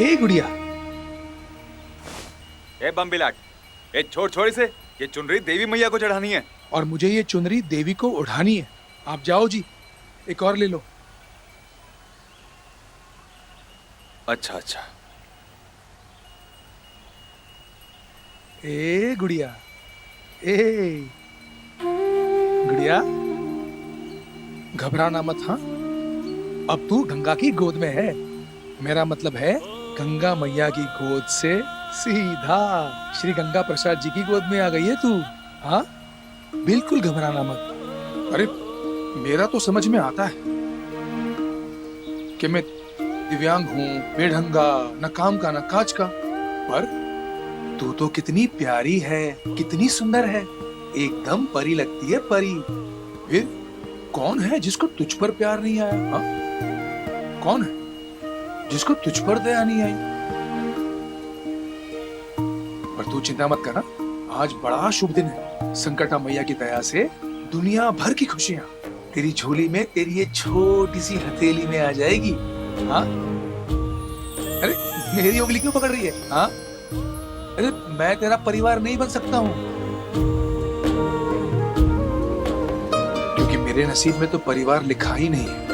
ए गुड़िया। ए बम्बिलाट, ए छोड़ छोड़ इसे। ये चुनरी देवी मैया को चढ़ानी है। और मुझे ये चुनरी देवी को उठानी है। आप जाओ जी, एक और ले लो। अच्छा अच्छा। ए गुड़िया, ए गुड़िया, घबराना मत। हाँ, अब तू गंगा की गोद में है। मेरा मतलब है गंगा मैया की गोद से सीधा श्री गंगा प्रसाद जी की गोद में आ गई है तू। हाँ, बिल्कुल घबराना मत। अरे मेरा तो समझ में आता है कि मैं दिव्यांग हूँ, बेढंगा, न काम का न काज का, पर तू तो कितनी प्यारी है, कितनी सुंदर है, एकदम परी लगती है, परी। फिर कौन है जिसको तुझ पर प्यार नहीं आया? हाँ, कौन है जिसको तुझ पर दया नहीं आई? पर तू चिंता मत करना, आज बड़ा शुभ दिन है। संकटा मैया की दया से दुनिया भर की खुशियां तेरी झोली में, तेरी ये छोटी सी हथेली में आ जाएगी। हाँ, अरे मेरी उंगली क्यों पकड़ रही है? हाँ, अरे मैं तेरा परिवार नहीं बन सकता हूँ, क्योंकि मेरे नसीब में तो परिवार लिखा ही नहीं है।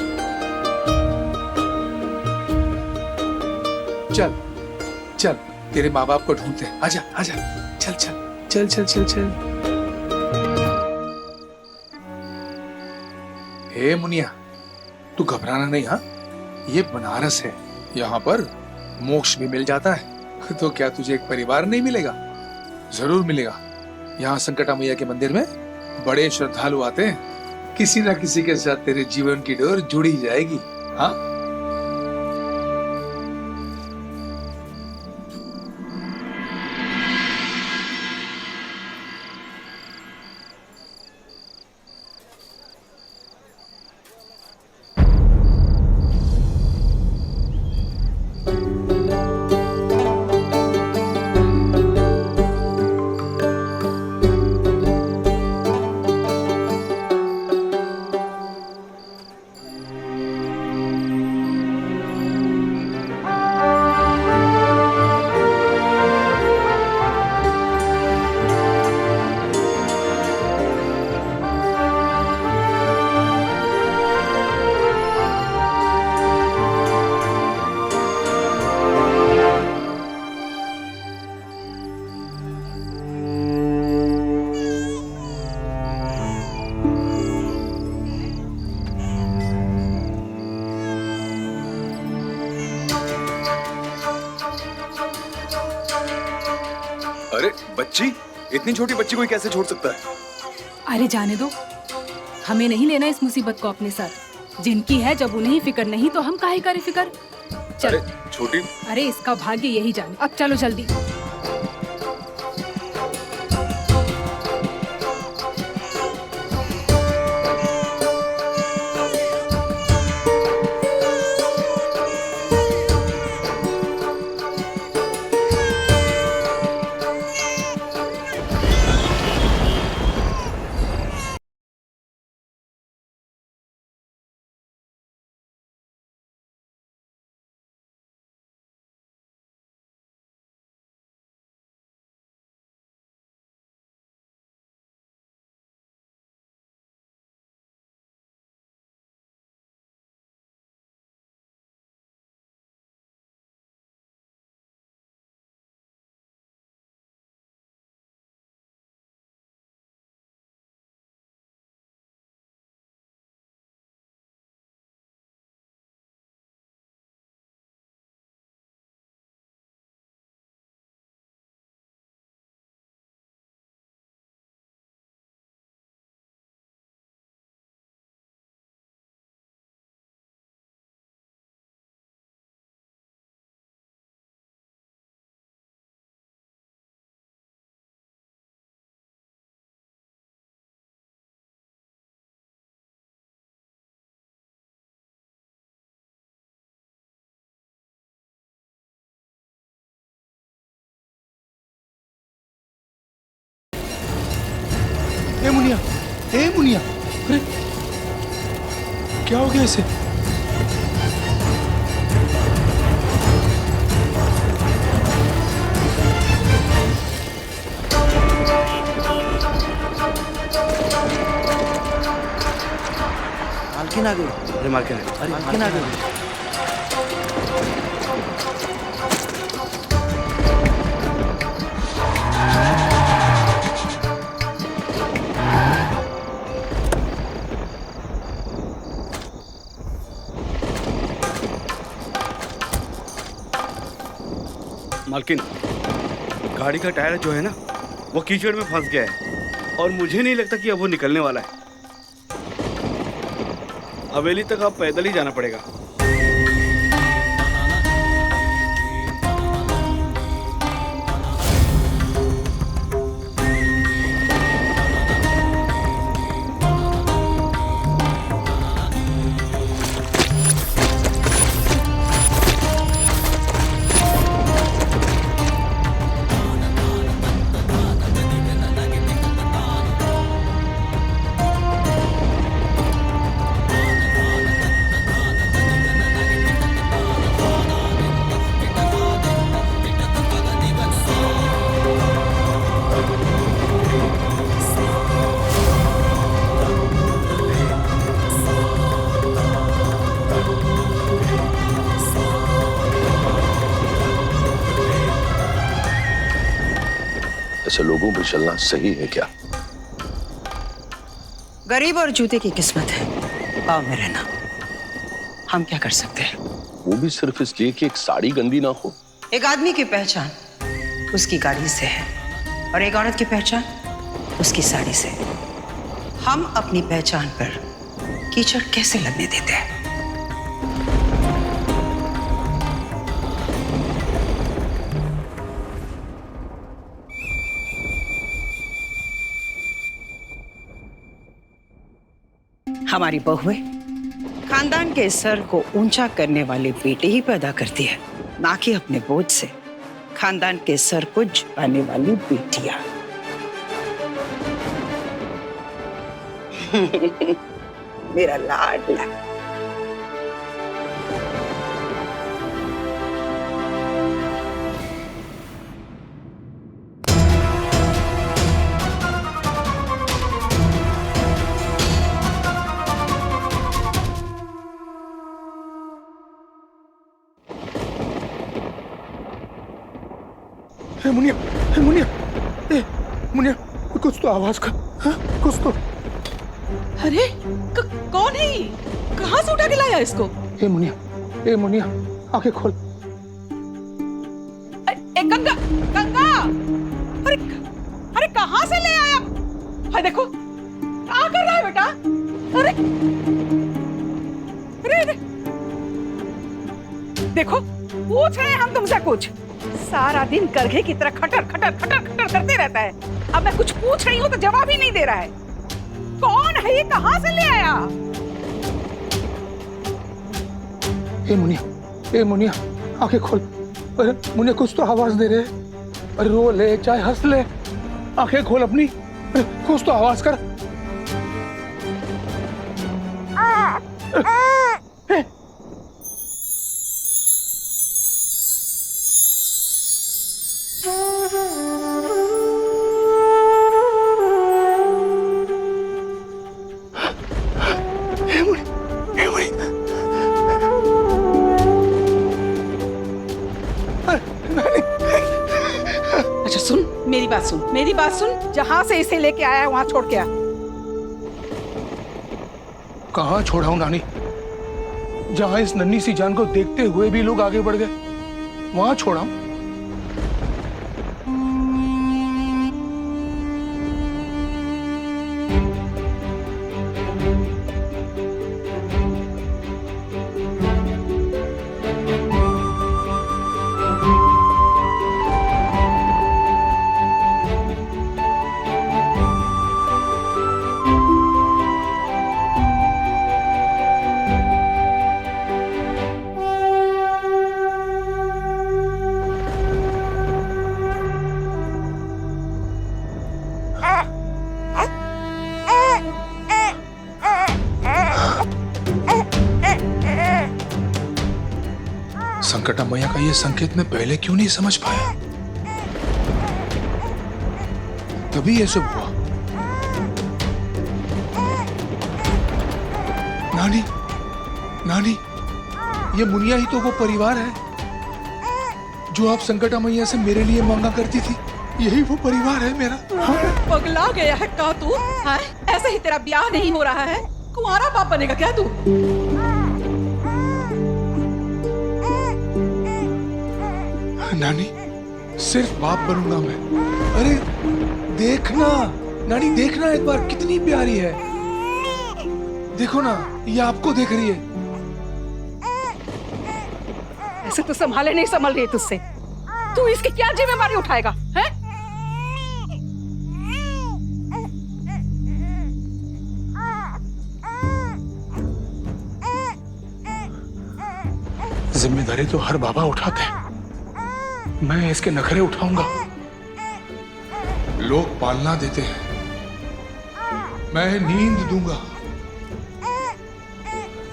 चल चल, तेरे माँ बाप को ढूंढते हैं। आजा आजा, चल चल चल चल चल चल। हे मुनिया, तू घबराना नहीं। हाँ, ये बनारस है, यहाँ पर मोक्ष भी मिल जाता है। तो क्या तुझे एक परिवार नहीं मिलेगा? जरूर मिलेगा। यहाँ संकटा मैया के मंदिर में बड़े श्रद्धालु आते हैं, किसी ना किसी के साथ तेरे जीवन की डोर जुड़ी जाएगी। हाँ, अरे बच्ची, इतनी छोटी बच्ची कोई कैसे छोड़ सकता है? अरे जाने दो, हमें नहीं लेना इस मुसीबत को अपने साथ। जिनकी है, जब उन्हें ही फिक्र नहीं तो हम काहे करे फिक्र। चल। अरे छोटी, अरे इसका भाग्य यही जाने। अब चलो जल्दी। ए मुनिया, ए मुनिया, अरे क्या हो गया इसे? मालकिन आ गई। अरे मालकिन है। अरे मालकिन आ गई। मालकिन, गाड़ी का टायर जो है ना वो कीचड़ में फंस गया है और मुझे नहीं लगता कि अब वो निकलने वाला है। हवेली तक अब पैदल ही जाना पड़ेगा। ऐसे लोगों पर चलना सही है क्या? गरीब और जूते की किस्मत है पाँव में रहना। हम क्या कर सकते हैं? वो भी सिर्फ इसलिए कि एक साड़ी गंदी ना हो। एक आदमी की पहचान उसकी गाड़ी से है और एक औरत की पहचान उसकी साड़ी से। हम अपनी पहचान पर कीचड़ कैसे लगने देते हैं? हमारी बहुएं खानदान के सर को ऊंचा करने वाले बेटे ही पैदा करती है, ना कि अपने बोझ से खानदान के सर को झुकाने वाली बेटियां। मेरा लाडला। मुनिया, मुनिया, मुनिया, कुछ तो आवाज का, हाँ? कुछ तो। अरे कौन है ये? कहाँ से उठा के लाया इसको? मुनिया, मुनिया, आंखें खोल। गंगा, गंगा, अरे अरे कहाँ से ले आया? हाय देखो, क्या कर रहा है बेटा? अरे अरे अरे देखो, पूछ रहे हैं हम तुमसे कुछ। सारा दिन करघे की तरह खटर खटर खटर खटर करते रहता है। अब मैं कुछ पूछ रही हूँ तो जवाब ही नहीं दे रहा है। कौन है ये? कहाँ से ले आया? मुनिया, आंखें खोल। अरे मुनिया, कुछ तो आवाज दे रहे। अरे रो ले, चाहे हंस ले, आंखें खोल अपनी। अरे कुछ तो आवाज कर। अच्छा सुन, मेरी बात सुन। जहाँ से इसे लेके आया है वहाँ छोड़ के आ। कहाँ छोड़ा हूँ नानी? जहाँ इस नन्ही सी जान को देखते हुए भी लोग आगे बढ़ गए, वहाँ छोड़ा हूँ। संकटा मैया का ये संकेत मैं पहले क्यों नहीं समझ पाया? तभी ये सब हुआ। नानी, नानी, ये मुनिया ही तो वो परिवार है जो आप संकटा मैया से मेरे लिए मांगा करती थी। यही वो परिवार है मेरा। पगला गया है का तू? हाँ? ऐसे ही तेरा ब्याह नहीं हो रहा है? कुंवारा बाप बनेगा क्या तू? नानी, सिर्फ बाप बनूंगा मैं। अरे देखना नानी, देखना एक बार, कितनी प्यारी है। देखो ना, ये आपको देख रही है। ऐसे तो संभाले नहीं संभल रही तुझसे। तू इसकी क्या जिम्मेदारी उठाएगा? हैं? जिम्मेदारी तो हर बाबा उठाते हैं, मैं इसके नखरे उठाऊंगा। लोग पालना देते हैं, मैं नींद दूंगा।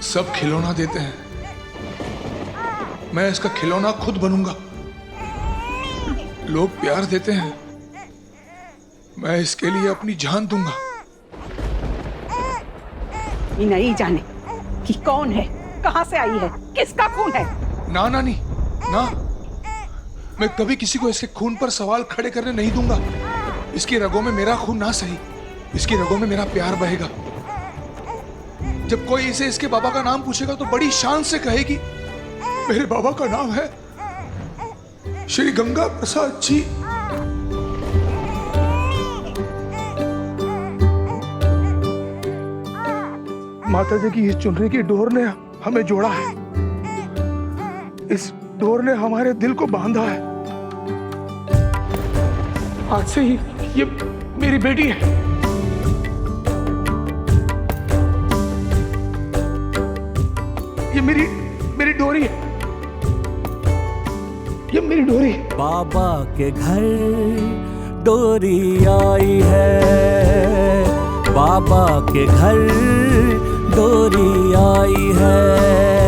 सब खिलौना देते हैं, मैं इसका खिलौना खुद बनूंगा। लोग प्यार देते हैं, मैं इसके लिए अपनी जान दूंगा। ये नहीं जाने कि कौन है, कहां से आई है, किसका खून है। ना नानी, ना, मैं कभी किसी को इसके खून पर सवाल खड़े करने नहीं दूंगा। इसकी रगों में मेरा खून ना सही, इसकी रगों में मेरा प्यार बहेगा। जब कोई इसे इसके बाबा का नाम पूछेगा तो बड़ी शान से कहेगी, मेरे बाबा का नाम है श्री गंगा प्रसाद जी। माता जी की इस चुनरी की डोर ने हमें जोड़ा है, इस डोर ने हमारे दिल को बांधा है। आज से ही ये मेरी बेटी है। ये मेरी डोरी है, ये मेरी डोरी। बाबा के घर डोरी आई है, बाबा के घर डोरी आई है।